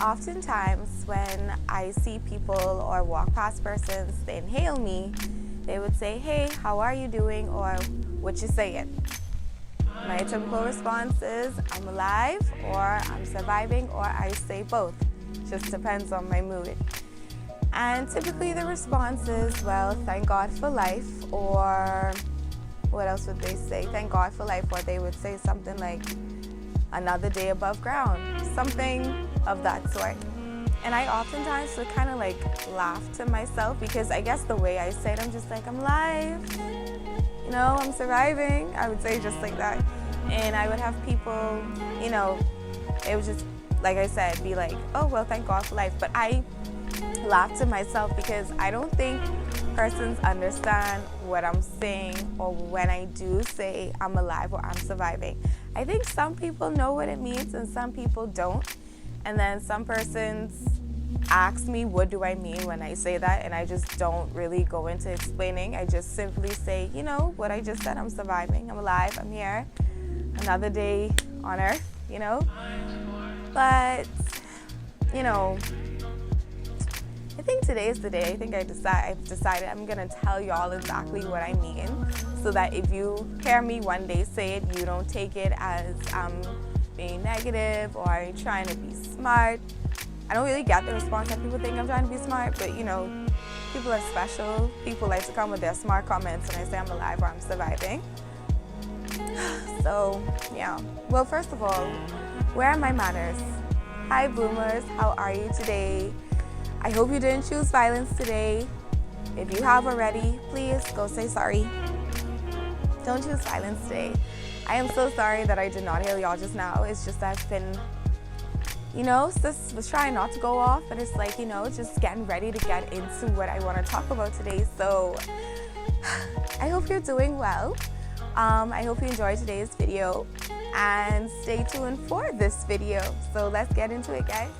Oftentimes when I see people or walk past persons, they hail me, they would say, "Hey, how are you doing?" or "What you saying?" My typical response is, "I'm alive," or "I'm surviving," or I say both. Just depends on my mood. And typically the response is, "Well, thank God for life," or what else would they say? "Thank God for life," or they would say something like, "Another day above ground," something of that sort. And I oftentimes would kind of like laugh to myself, because I guess the way I say it, I'm just like, "I'm alive, you know, I'm surviving." I would say just like that. And I would have people, you know, it would just, like I said, be like, "Oh, well, thank God for life." But I laugh to myself because I don't think persons understand what I'm saying, or when I do say I'm alive or I'm surviving. I think some people know what it means and some people don't. And then some persons ask me, what do I mean when I say that? And I just don't really go into explaining. I just simply say, you know, what I just said, I'm surviving, I'm alive, I'm here, another day on earth, you know. But, you know, I think today is the day. I think I've decided I'm going to tell y'all exactly what I mean, so that if you hear me one day say it, you don't take it as being negative or I'm trying to be smart. I don't really get the response that people think I'm trying to be smart, but you know, people are special. People like to come with their smart comments when I say I'm alive or I'm surviving. So, yeah. Well, first of all, where are my manners? Hi, Boomers. How are you today? I hope you didn't choose violence today. If you have already, please go say sorry. Don't choose violence today. I am so sorry that I did not hail y'all just now. It's just that I've been, you know, just was trying not to go off, but it's like, you know, just getting ready to get into what I want to talk about today. So I hope you're doing well. I hope you enjoyed today's video, and stay tuned for this video. So let's get into it, guys.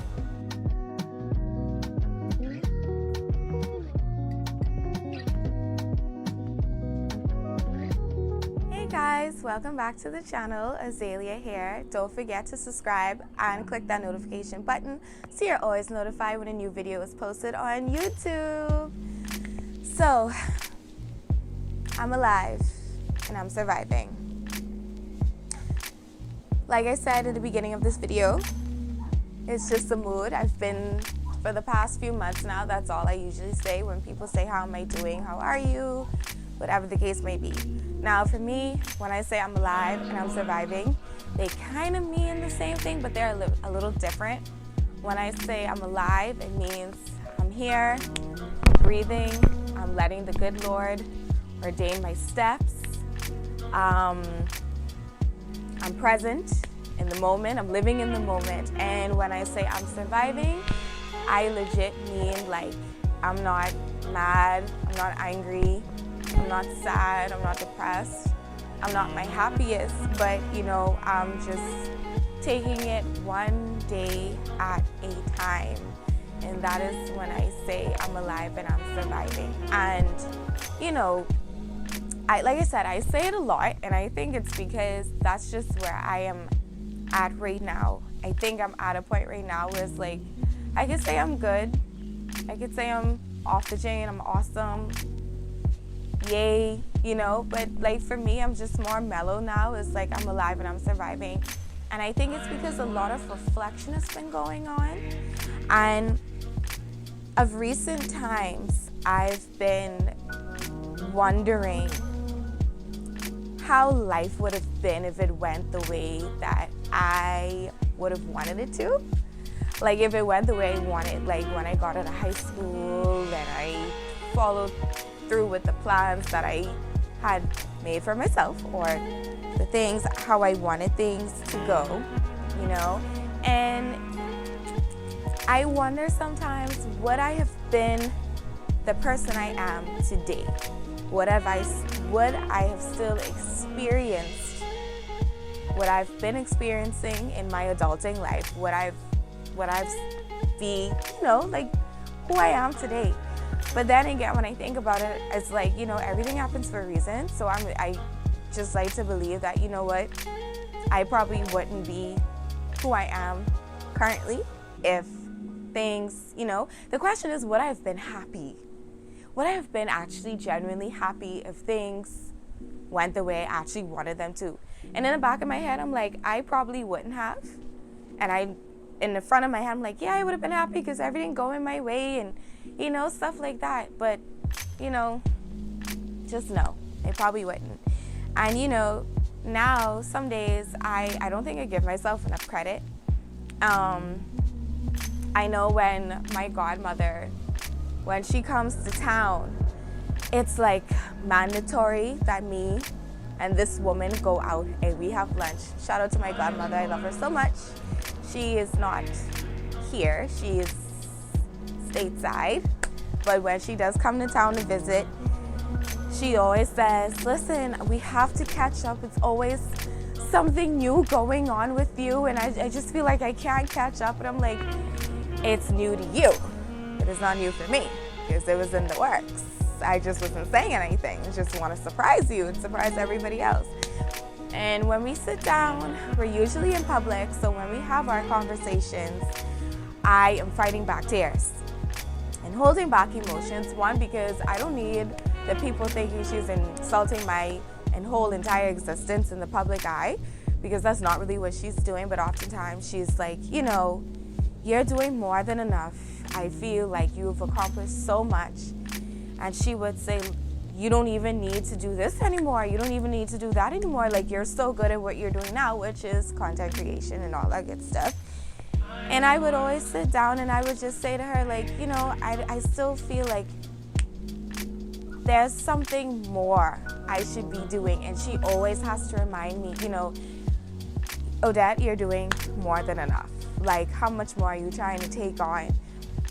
Guys, welcome back to the channel. Azalea here. Don't forget to subscribe and click that notification button so you're always notified when a new video is posted on YouTube. So, I'm alive and I'm surviving. Like I said at the beginning of this video, it's just a mood. I've been, for the past few months now, that's all I usually say when people say, "How am I doing? How are you?" Whatever the case may be. Now for me, when I say I'm alive and I'm surviving, they kind of mean the same thing, but they're a little different. When I say I'm alive, it means I'm here, I'm breathing, I'm letting the good Lord ordain my steps. I'm present in the moment, I'm living in the moment. And when I say I'm surviving, I legit mean like I'm not mad, I'm not angry, I'm not sad, I'm not depressed, I'm not my happiest, but you know, I'm just taking it one day at a time. And that is when I say I'm alive and I'm surviving. And you know, like I said, I say it a lot, and I think it's because that's just where I am at right now. I think I'm at a point right now where it's like, I could say I'm good, I could say I'm off the chain, I'm awesome, yay, you know, but like for me, I'm just more mellow now. It's like I'm alive and I'm surviving. And I think it's because a lot of reflection has been going on. And of recent times, I've been wondering how life would have been if it went the way that I would have wanted it to. Like if it went the way I wanted, like when I got out of high school and I followed through with the plans that I had made for myself, or the things, how I wanted things to go, you know. And I wonder sometimes, would I have been the person I am today? Would I have still experienced what I've been experiencing in my adulting life? Would I be, you know, like who I am today? But then again, when I think about it, it's like, you know, everything happens for a reason. So I just like to believe that, you know what, I probably wouldn't be who I am currently if things, you know, the question is, would I have been happy? Would I have been actually genuinely happy if things went the way I actually wanted them to? And in the back of my head, I'm like, I probably wouldn't have. And in the front of my head, I'm like, yeah, I would have been happy because everything going my way and, you know, stuff like that. But, you know, just no, I probably wouldn't. And, you know, now some days I don't think I give myself enough credit. I know when my godmother, when she comes to town, it's like mandatory that me and this woman go out and we have lunch. Shout out to my godmother, I love her so much. She is not here, she is stateside, but when she does come to town to visit, she always says, listen, we have to catch up. It's always something new going on with you, and I just feel like I can't catch up. And I'm like, it's new to you. It is not new for me because it was in the works. I just wasn't saying anything. I just want to surprise you and surprise everybody else. And when we sit down, we're usually in public, so when we have our conversations, I am fighting back tears and holding back emotions. One, because I don't need the people thinking she's insulting my whole entire existence in the public eye, because that's not really what she's doing. But oftentimes she's like, you know, you're doing more than enough. I feel like you've accomplished so much. And she would say, you don't even need to do this anymore. You don't even need to do that anymore. Like, you're so good at what you're doing now, which is content creation and all that good stuff. And I would always sit down and I would just say to her, like, you know, I still feel like there's something more I should be doing. And she always has to remind me, you know, Odette, you're doing more than enough. Like, how much more are you trying to take on?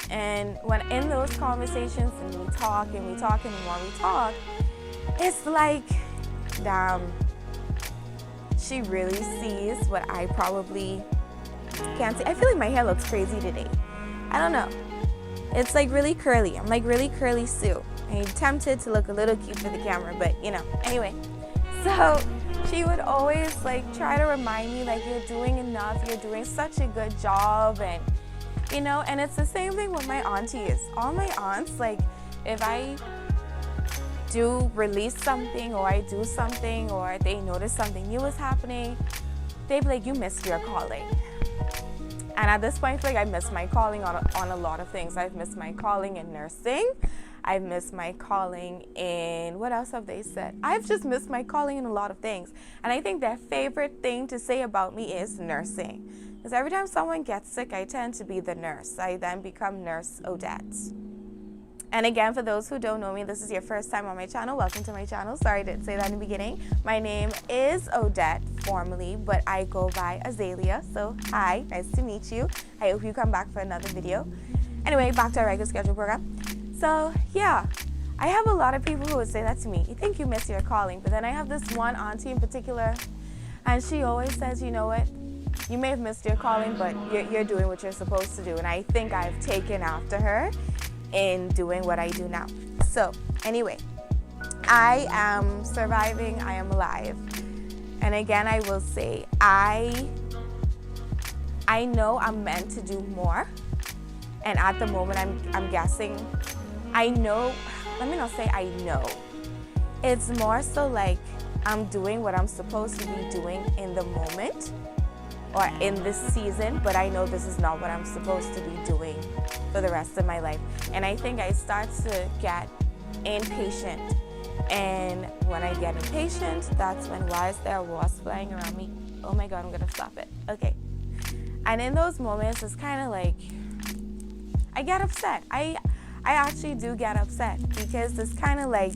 And when in those conversations and we talk and we talk and the more we talk, it's like, damn, she really sees what I probably can't see. I feel like my hair looks crazy today. I don't know. It's like really curly. I'm like really curly Sue. I'm tempted to look a little cute for the camera, but you know, anyway. So she would always like try to remind me, like, you're doing enough, you're doing such a good job, and you know, and it's the same thing with my aunties. All my aunts, like, if I do release something or I do something or they notice something new is happening, they'd be like, you missed your calling. And at this point, I feel like I missed my calling on a lot of things. I've missed my calling in nursing. I've missed my calling in, what else have they said? I've just missed my calling in a lot of things. And I think their favorite thing to say about me is nursing. Because every time someone gets sick, I tend to be the nurse. I then become Nurse Odette. And again, for those who don't know me, this is your first time on my channel. Welcome to my channel. Sorry I didn't say that in the beginning. My name is Odette formally, but I go by Azalea. So hi, nice to meet you. I hope you come back for another video. Anyway, back to our regular schedule program. So yeah, I have a lot of people who would say that to me. You think you miss your calling, but then I have this one auntie in particular, and she always says, you know what? You may have missed your calling, but you're doing what you're supposed to do. And I think I've taken after her in doing what I do now. So anyway, I am surviving, I am alive. And again, I will say, I know I'm meant to do more. And at the moment, I'm guessing, I know, let me not say I know. It's more so like I'm doing what I'm supposed to be doing in the moment or in this season, but I know this is not what I'm supposed to be doing for the rest of my life. And I think I start to get impatient. And when I get impatient, that's when, why is there a wasp flying around me? Oh my God, I'm gonna stop it. Okay. And in those moments, it's kind of like, I get upset. I actually do get upset because it's kind of like,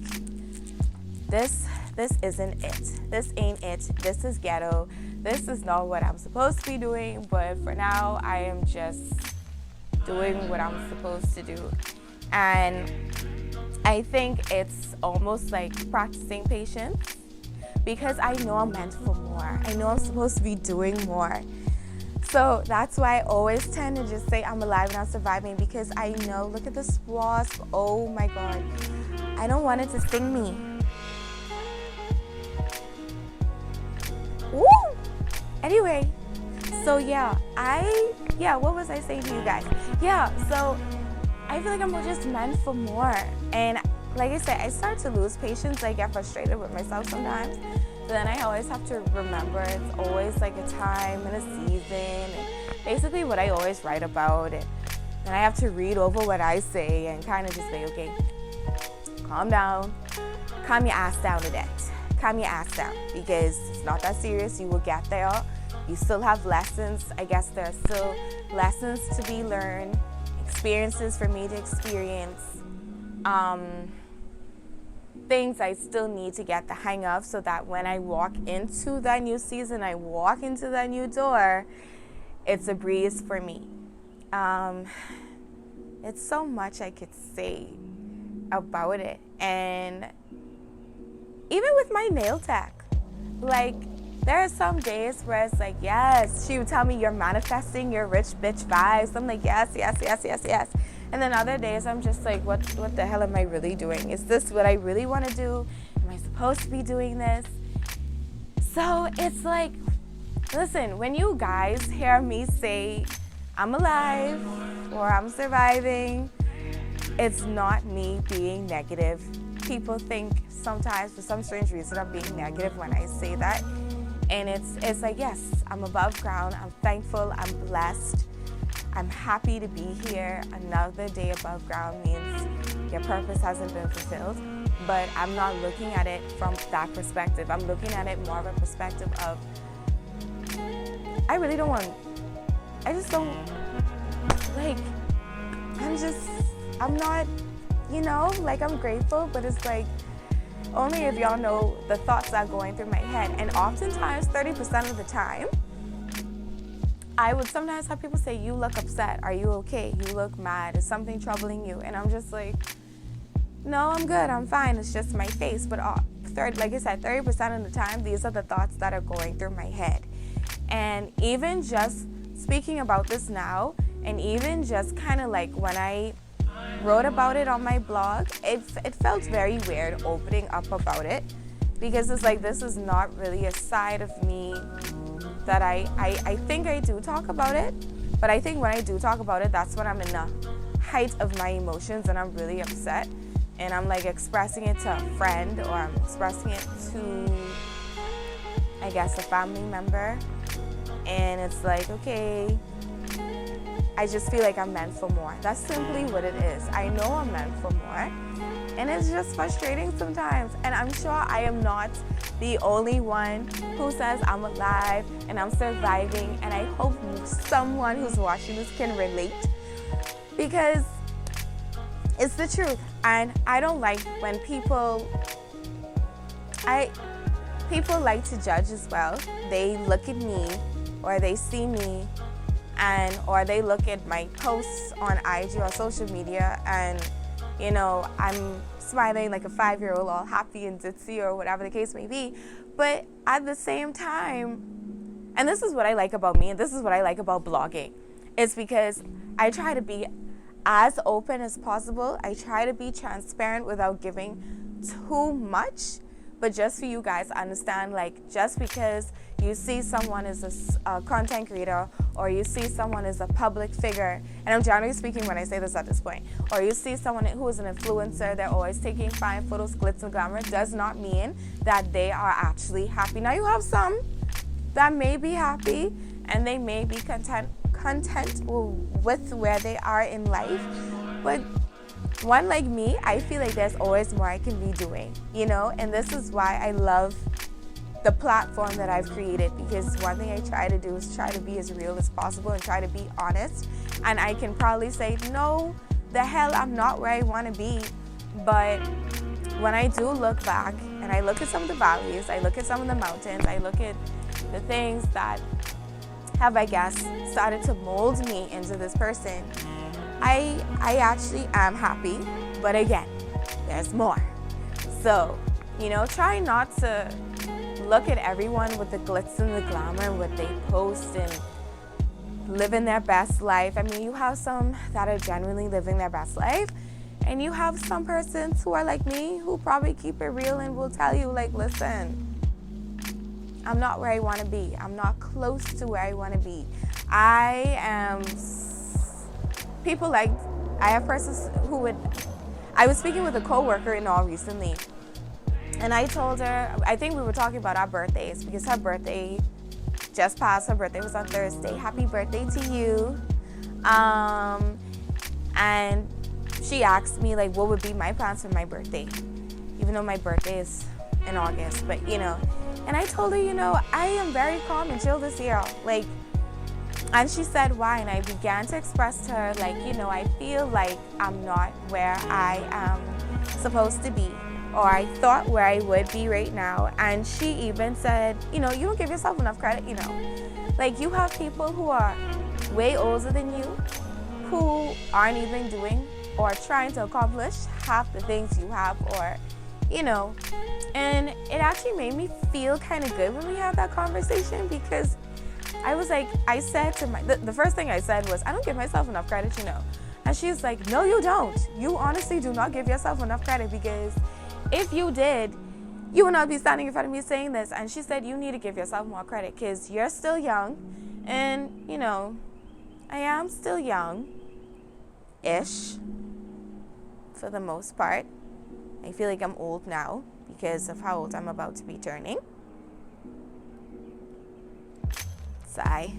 this isn't it. This ain't it. This is ghetto. This is not what I'm supposed to be doing, but for now, I am just doing what I'm supposed to do. And I think it's almost like practicing patience because I know I'm meant for more. I know I'm supposed to be doing more. So that's why I always tend to just say I'm alive and I'm surviving, because I know, look at this wasp. Oh my God. I don't want it to sting me. Woo! Anyway, so yeah, I Yeah, what was I saying to you guys? Yeah, so I feel like I'm just meant for more. And like I said, I start to lose patience. I get frustrated with myself sometimes. But then I always have to remember it's always like a time and a season. And basically what I always write about. And I have to read over what I say and kind of just say, okay, calm down. Calm your ass down a bit. Calm your ass down, because it's not that serious. You will get there. You still have lessons. I guess there are still lessons to be learned, experiences for me to experience, things I still need to get the hang of, so that when I walk into that new season, I walk into that new door, it's a breeze for me. It's so much I could say about it. And even with my nail tech, like, there are some days where it's like, yes, she would tell me you're manifesting your rich bitch vibes. I'm like, yes, yes, yes, yes, yes. And then other days I'm just like, what the hell am I really doing? Is this what I really want to do? Am I supposed to be doing this? So it's like, listen, when you guys hear me say I'm alive or I'm surviving, it's not me being negative. People think sometimes for some strange reason I'm being negative when I say that. And it's like, yes, I'm above ground. I'm thankful. I'm blessed. I'm happy to be here. Another day above ground means your purpose hasn't been fulfilled. But I'm not looking at it from that perspective. I'm looking at it more of a perspective of, I just don't, like, I'm not, like, I'm grateful, but it's like, only if y'all know the thoughts that are going through my head. And oftentimes, 30% of the time, I would sometimes have people say, you look upset. Are you okay? You look mad. Is something troubling you? And I'm just like, no, I'm good. I'm fine. It's just my face. But like I said, 30% of the time, these are the thoughts that are going through my head. And even just speaking about this now, and even just kind of like when I wrote about it on my blog, it felt very weird opening up about it, because it's like, this is not really a side of me that I think I do talk about it, but I think when I do talk about it, that's when I'm in the height of my emotions and I'm really upset, and I'm like expressing it to a friend, or I'm expressing it to, I guess, a family member, and it's like, okay, I just feel like I'm meant for more. That's simply what it is. I know I'm meant for more. And it's just frustrating sometimes. And I'm sure I am not the only one who says I'm alive and I'm surviving. And I hope someone who's watching this can relate, because it's the truth. And I don't like when people like to judge as well. They look at me, or they see me, or they look at my posts on IG or social media, and I'm smiling like a 5-year-old, all happy and ditzy, or whatever the case may be. But at the same time, and this is what I like about me, and this is what I like about blogging, it's because I try to be as open as possible. I try to be transparent without giving too much. But just for you guys to understand, like, just because you see someone as a content creator, or you see someone as a public figure, and I'm generally speaking when I say this at this point, or you see someone who is an influencer, they're always taking fine photos, glitz and glamour, does not mean that they are actually happy. Now, you have some that may be happy, and they may be content with where they are in life, but one like me, I feel like there's always more I can be doing, and this is why I love the platform that I've created, because one thing I try to do is try to be as real as possible and try to be honest. And I can probably say, no, the hell, I'm not where I want to be. But when I do look back and I look at some of the valleys, I look at some of the mountains, I look at the things that have, I guess, started to mold me into this person, I actually am happy. But again, there's more. So, try not to look at everyone with the glitz and the glamour and what they post and living their best life. I mean, you have some that are genuinely living their best life, and you have some persons who are like me, who probably keep it real and will tell you, like, listen, I'm not where I want to be. I'm not close to where I want to be. I am, people like, I have persons who would, I was speaking with a coworker and all recently, and I told her, I think we were talking about our birthdays because her birthday just passed. Her birthday was on Thursday. Happy birthday to you. And she asked me like what would be my plans for my birthday, even though my birthday is in August, but you know. And I told her, you know, I am very calm and chill this year. Like, and she said why, and I began to express to her like, you know, I feel like I'm not where I am supposed to be, or I thought where I would be right now. And she even said, you know, you don't give yourself enough credit, you know. Like, you have people who are way older than you who aren't even doing or trying to accomplish half the things you have, or, you know. And it actually made me feel kind of good when we had that conversation, because I was like, I said to the first thing I said was, I don't give myself enough credit, you know. And she's like, no, you don't. You honestly do not give yourself enough credit, because if you did, you would not be standing in front of me saying this. And she said, you need to give yourself more credit because you're still young. And, you know, I am still young-ish for the most part. I feel like I'm old now because of how old I'm about to be turning. Sigh.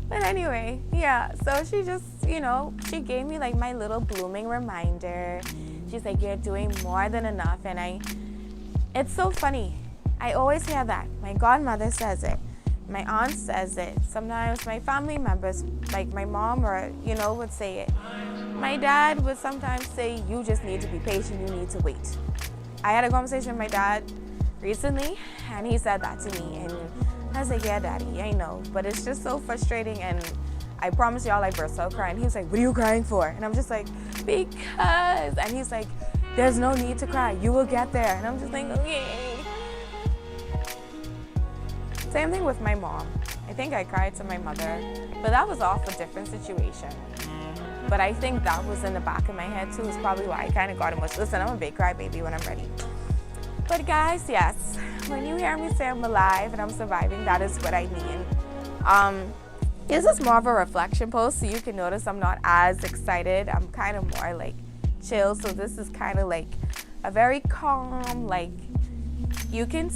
But anyway, yeah, so she just, you know, she gave me like my little blooming reminder. She's like, you're doing more than enough. And it's so funny. I always hear that. My godmother says it. My aunt says it. Sometimes my family members, like my mom or, you know, would say it. My dad would sometimes say, you just need to be patient. You need to wait. I had a conversation with my dad recently, and he said that to me. And I was like, yeah, Daddy, I know. But it's just so frustrating. And I promise y'all, I burst out crying. He was like, what are you crying for? And I'm just like, because. And he's like, there's no need to cry. You will get there. And I'm just like, okay. Same thing with my mom. I think I cried to my mother, but that was off a different situation. But I think that was in the back of my head too. Is probably why I kind of got emotional. Listen, I'm a big crybaby when I'm ready. But guys, yes, when you hear me say I'm alive and I'm surviving, that is what I mean. This is more of a reflection post, so you can notice I'm not as excited. I'm kind of more like chill. So this is kind of like a very calm, like you can,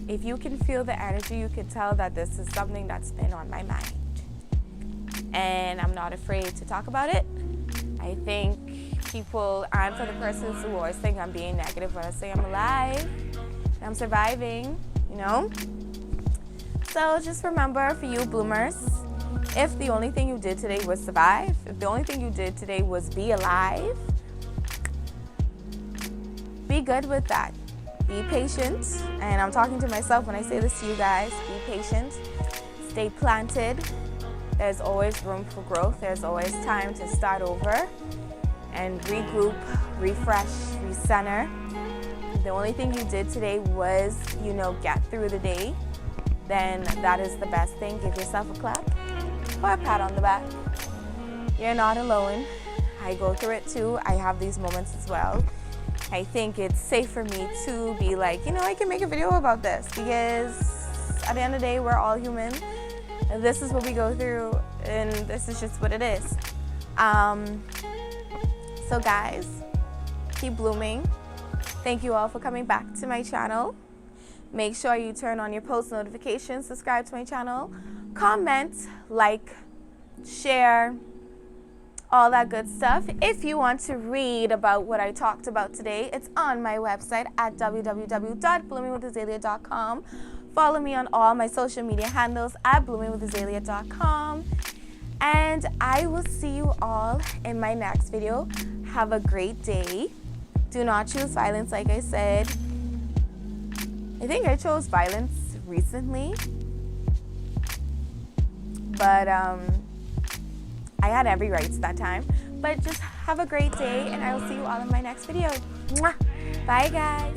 if you can feel the energy, you can tell that this is something that's been on my mind. And I'm not afraid to talk about it. I think people, and for the persons who always think I'm being negative when I say I'm alive and I'm surviving, you know. So just remember, for you bloomers, if the only thing you did today was survive, if the only thing you did today was be alive, be good with that. Be patient, and I'm talking to myself when I say this to you guys. Be patient, stay planted. There's always room for growth. There's always time to start over and regroup, refresh, recenter. The only thing you did today was, you know, get through the day. Then that is the best thing. Give yourself a clap or a pat on the back. You're not alone. I go through it too. I have these moments as well. I think it's safe for me to be like, you know, I can make a video about this, because at the end of the day, we're all human. And this is what we go through, and this is just what it is. So guys, keep blooming. Thank you all for coming back to my channel. Make sure you turn on your post notifications, subscribe to my channel, comment, like, share, all that good stuff. If you want to read about what I talked about today, it's on my website at www.bloomingwithazalea.com. Follow me on all my social media handles at bloomingwithazalea.com. And I will see you all in my next video. Have a great day. Do not choose violence, like I said. I think I chose violence recently. But I had every rights that time. But just have a great day, and I will see you all in my next video. Mwah! Bye, guys.